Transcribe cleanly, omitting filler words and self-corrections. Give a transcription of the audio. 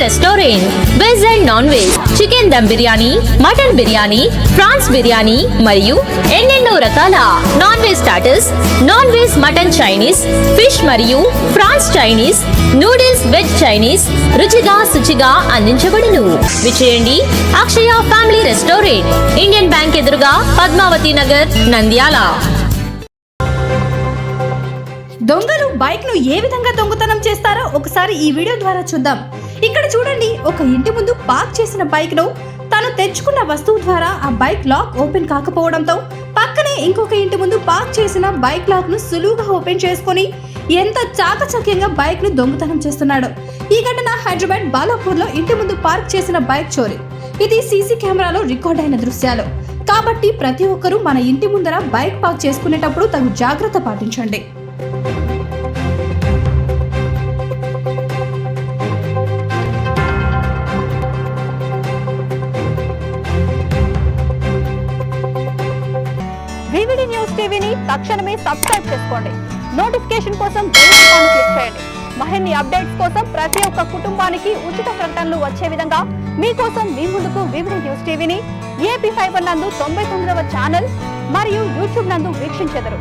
Restaurant. Veg and non veg, chicken dum biryani, mutton biryani, prawns biryani మరియు ఎన్నెన్నో రకాల non veg starters, non veg mutton Chinese, fish మరియు prawns Chinese, noodles veg Chinese రుచిగా శుచిగా అందించబడును. విచేయండి Akshaya family restaurant, Indian bank ఎదురుగా, పద్మావతి నగర్, నంద్యాల. దొంగలు బైక్ ను ఏ విధంగా దొంగతనం చేస్తారో ఒకసారి ఈ వీడియో ద్వారా చూద్దాం. ఇక్కడ చూడండి, ఒక ఇంటి ముందు పార్క్ చేసిన బైక్ ను తను తెచ్చుకున్న వస్తువు ద్వారా ఆ బైక్ లాక్ ఓపెన్ కాకపోవడంతో పక్కనే ఇంకొక ఇంటి ముందు పార్క్ చేసిన బైక్ లాక్ ను సులువుగా ఓపెన్ చేసుకొని ఎంత చాకచక్యంగా బైక్ ను దొంగతనం చేస్తున్నాడు. ఈ ఘటన హైదరాబాద్ బాలాపూర్ లో ఇంటి ముందు పార్క్ చేసిన బైక్ చోరీ. ఇది సీసీ కెమెరాలో రికార్డ్ అయిన దృశ్యాలు. కాబట్టి ప్రతి ఒక్కరూ మన ఇంటి ముందర బైక్ పార్క్ చేసుకునేటప్పుడు తగు జాగ్రత్త పాటించండి. వివిడి న్యూస్ టీవీని తక్షణమే సబ్స్క్రైబ్ చేసుకోండి. నోటిఫికేషన్ కోసం బెల్ ఐకాన్ క్లిక్ చేయండి. మరిన్ని అప్డేట్స్ కోసం ప్రతి ఒక్క కుటుంబానికి ఉచిత ప్రకటనలు వచ్చే విధంగా మీకోసం మీ ముందుకు వివిడి న్యూస్ టీవీని ఏపీ 5 నందు 99వ ఛానల్ మరియు యూట్యూబ్ నందు వీక్షించెదరు.